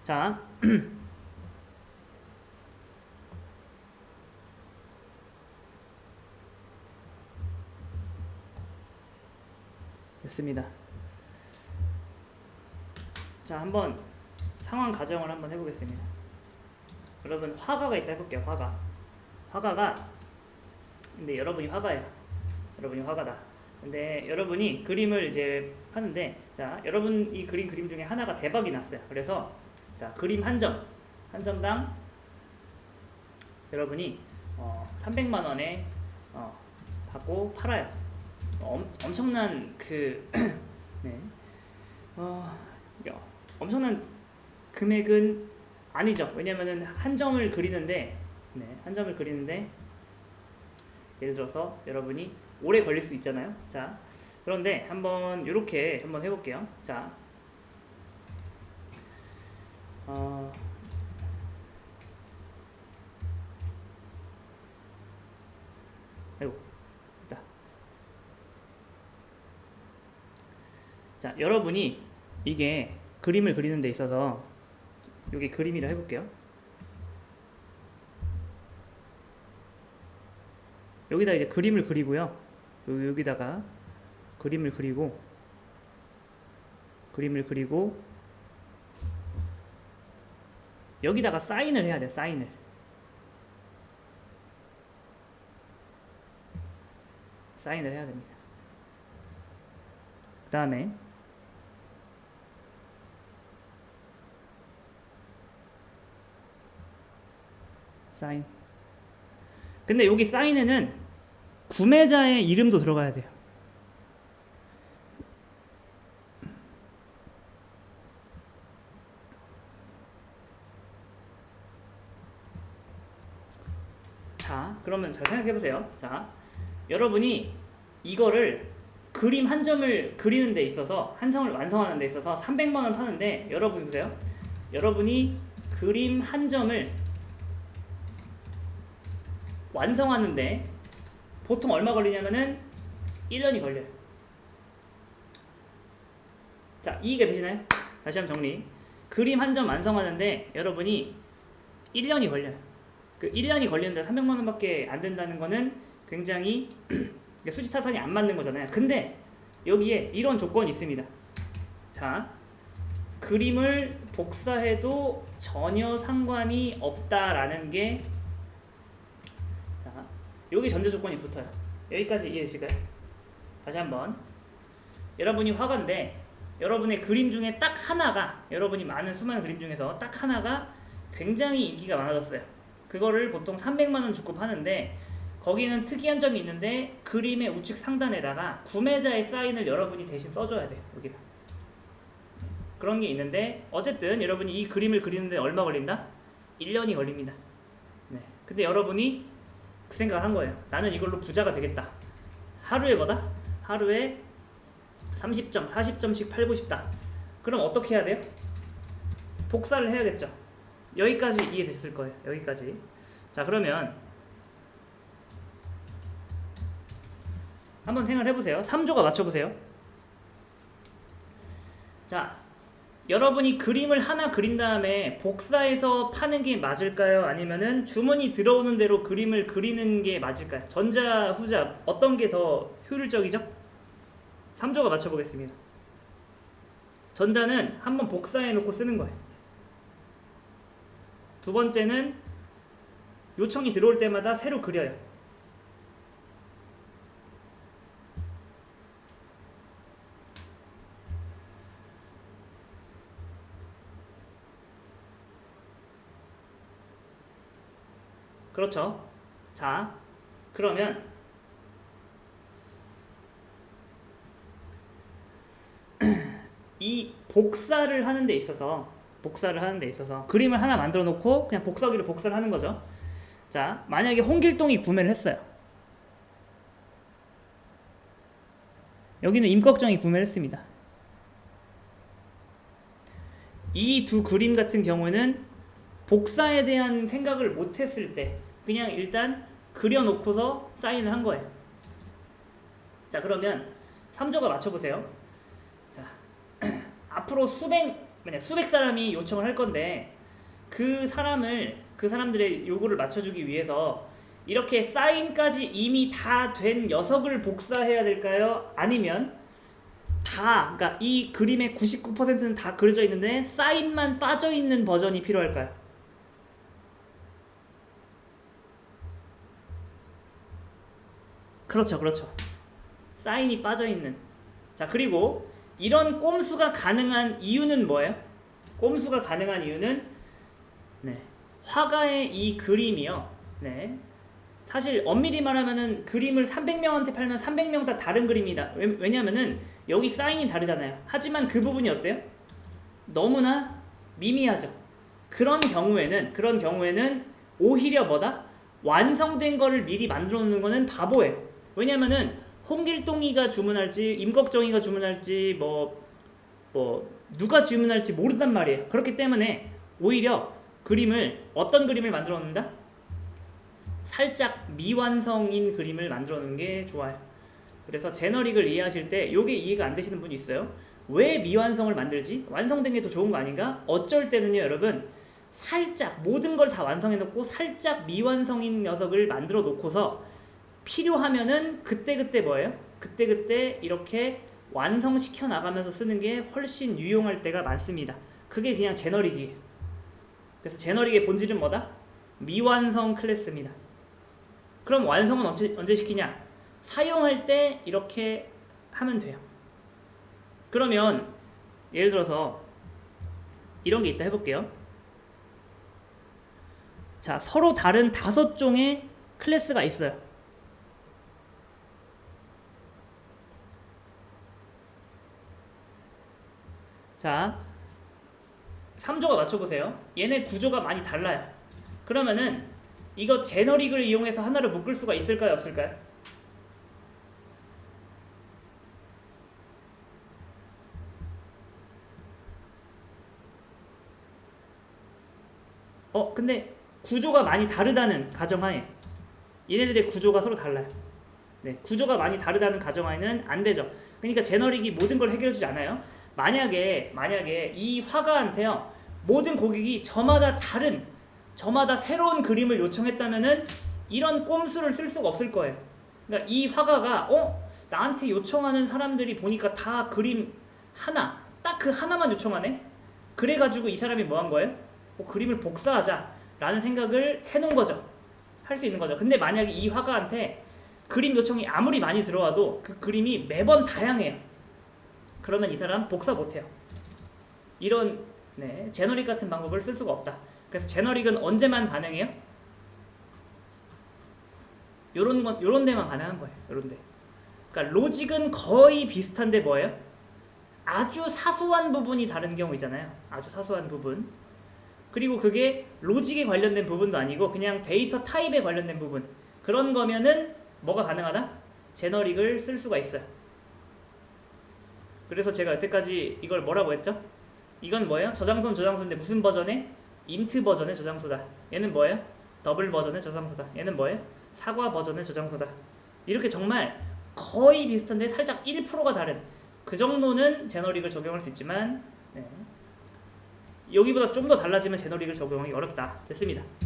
자, 됐습니다. 자, 한번 상황 가정을 한번 해보겠습니다. 여러분 화가가 있다 해볼게요. 화가가 근데 여러분이 화가예요. 여러분이 화가다. 근데 여러분이 그림을 이제 하는데, 자, 여러분 이 그림 중에 하나가 대박이 났어요. 그래서 자, 그림 한 점당 여러분이 300만 원에 받고 팔아요. 엄청난 그 네. 엄청난 금액은 아니죠. 왜냐면은 한 점을 그리는데 예를 들어서 여러분이 오래 걸릴 수 있잖아요. 자, 그런데 한번 이렇게 한번 해볼게요. 자, 아이고, 있다. 자, 여러분이 이게 그림을 그리는 데 있어서 여기 그림이라 해볼게요. 여기다 이제 그림을 그리고요. 여기다가 그림을 그리고 여기다가 사인을 해야 돼요. 사인을 해야 됩니다. 그 다음에 사인. 근데 여기 사인에는 구매자의 이름도 들어가야 돼요. 자, 그러면 잘 생각해보세요. 자, 여러분이 이거를 그림 한 점을 그리는 데 있어서, 한 점을 완성하는 데 있어서 300만 원 파는데, 여러분 보세요. 여러분이 그림 한 점을 완성하는데 보통 얼마 걸리냐면은 1년이 걸려요. 자, 이해가 되시나요? 다시 한번 정리. 그림 한 점 완성하는데 여러분이 1년이 걸려요. 그 1년이 걸리는데 300만 원밖에 안 된다는 거는 굉장히 수지타산이 안 맞는 거잖아요. 근데 여기에 이런 조건이 있습니다. 자, 그림을 복사해도 전혀 상관이 없다라는 게, 자, 여기 전제 조건이 붙어요. 여기까지 이해되실까요? 다시 한번. 여러분이 화가인데 여러분의 그림 중에 딱 하나가, 여러분이 많은 수많은 그림 중에서 딱 하나가 굉장히 인기가 많아졌어요. 그거를 보통 300만 원 주고 파는데, 거기는 특이한 점이 있는데 그림의 우측 상단에다가 구매자의 사인을 여러분이 대신 써줘야 돼요. 여기다. 그런 게 있는데, 어쨌든 여러분이 이 그림을 그리는데 얼마 걸린다? 1년이 걸립니다. 네. 근데 여러분이 그 생각을 한 거예요. 나는 이걸로 부자가 되겠다. 하루에 뭐다? 하루에 30점, 40점씩 팔고 싶다. 그럼 어떻게 해야 돼요? 복사를 해야겠죠. 여기까지 이해되셨을 거예요. 여기까지. 자, 그러면 한번 생각을 해보세요. 3조가 맞춰보세요. 자, 여러분이 그림을 하나 그린 다음에 복사해서 파는 게 맞을까요? 아니면은 주문이 들어오는 대로 그림을 그리는 게 맞을까요? 전자, 후자, 어떤 게 더 효율적이죠? 3조가 맞춰보겠습니다. 전자는 한번 복사해 놓고 쓰는 거예요. 두 번째는 요청이 들어올 때마다 새로 그려요. 그렇죠? 자, 그러면 이 복사를 하는 데 있어서 그림을 하나 만들어 놓고 그냥 복사기로 복사를 하는 거죠. 자, 만약에 홍길동이 구매를 했어요. 여기는 임꺽정이 구매를 했습니다. 이 두 그림 같은 경우에는 복사에 대한 생각을 못 했을 때 그냥 일단 그려놓고서 사인을 한 거예요. 자, 그러면 3조가 맞춰보세요. 자, 앞으로 만약 수백 사람이 요청을 할 건데 그 사람들의 요구를 맞춰주기 위해서 이렇게 사인까지 이미 다 된 녀석을 복사해야 될까요? 아니면 그러니까 이 그림의 99%는 다 그려져 있는데 사인만 빠져 있는 버전이 필요할까요? 그렇죠, 그렇죠. 사인이 빠져 있는. 자, 그리고 이런 꼼수가 가능한 이유는 뭐예요? 꼼수가 가능한 이유는 네, 화가의 이 그림이요. 네. 사실 엄밀히 말하면은 그림을 300명한테 팔면 300명 다 다른 그림이다. 왜냐면은 여기 사인이 다르잖아요. 하지만 그 부분이 어때요? 너무나 미미하죠. 그런 경우에는 오히려 뭐다? 완성된 거를 미리 만들어 놓는 거는 바보예요. 왜냐면은 홍길동이가 주문할지 임꺽정이가 주문할지 뭐 누가 주문할지 모른단 말이에요. 그렇기 때문에 오히려 어떤 그림을 만들어 놓는다? 살짝 미완성인 그림을 만들어 놓는 게 좋아요. 그래서 제너릭을 이해하실 때 요게 이해가 안 되시는 분이 있어요. 왜 미완성을 만들지? 완성된 게 더 좋은 거 아닌가? 어쩔 때는요, 여러분, 살짝 모든 걸 다 완성해 놓고 살짝 미완성인 녀석을 만들어 놓고서 필요하면은 그때그때 뭐예요? 그때그때 이렇게 완성시켜 나가면서 쓰는 게 훨씬 유용할 때가 많습니다. 그게 그냥 제너릭이에요. 그래서 제너릭의 본질은 뭐다? 미완성 클래스입니다. 그럼 완성은 언제 시키냐? 사용할 때 이렇게 하면 돼요. 그러면 예를 들어서 이런 게 있다 해볼게요. 자, 서로 다른 5종의 클래스가 있어요. 자, 3조가 맞춰보세요. 얘네 구조가 많이 달라요. 그러면은 이거 제너릭을 이용해서 하나를 묶을 수가 있을까요? 없을까요? 근데 구조가 많이 다르다는 가정하에 얘네들의 구조가 서로 달라요. 네, 구조가 많이 다르다는 가정하에는 안 되죠. 그러니까 제너릭이 모든 걸 해결해주지 않아요. 만약에 이 화가한테요, 모든 고객이 저마다 새로운 그림을 요청했다면은 이런 꼼수를 쓸 수가 없을 거예요. 그러니까 이 화가가 나한테 요청하는 사람들이 보니까 다 그림 하나, 딱 그 하나만 요청하네. 그래가지고 이 사람이 뭐 한 거예요? 그림을 복사하자라는 생각을 해놓은 거죠. 할 수 있는 거죠. 근데 만약에 이 화가한테 그림 요청이 아무리 많이 들어와도 그 그림이 매번 다양해요. 그러면 이 사람 복사 못해요. 이런 제너릭 같은 방법을 쓸 수가 없다. 그래서 제너릭은 언제만 가능해요? 요런 데만 가능한 거예요. 요런 데. 그러니까 로직은 거의 비슷한데 뭐예요? 아주 사소한 부분이 다른 경우이잖아요. 아주 사소한 부분. 그리고 그게 로직에 관련된 부분도 아니고 그냥 데이터 타입에 관련된 부분. 그런 거면은 뭐가 가능하다? 제너릭을 쓸 수가 있어요. 그래서 제가 여태까지 이걸 뭐라고 했죠? 이건 뭐예요? 저장소인데 무슨 버전의? 인트 버전의 저장소다. 얘는 뭐예요? 더블 버전의 저장소다. 얘는 뭐예요? 사과 버전의 저장소다. 이렇게 정말 거의 비슷한데 살짝 1%가 다른 그 정도는 제너릭을 적용할 수 있지만 여기보다 좀 더 달라지면 제너릭을 적용하기 어렵다. 됐습니다.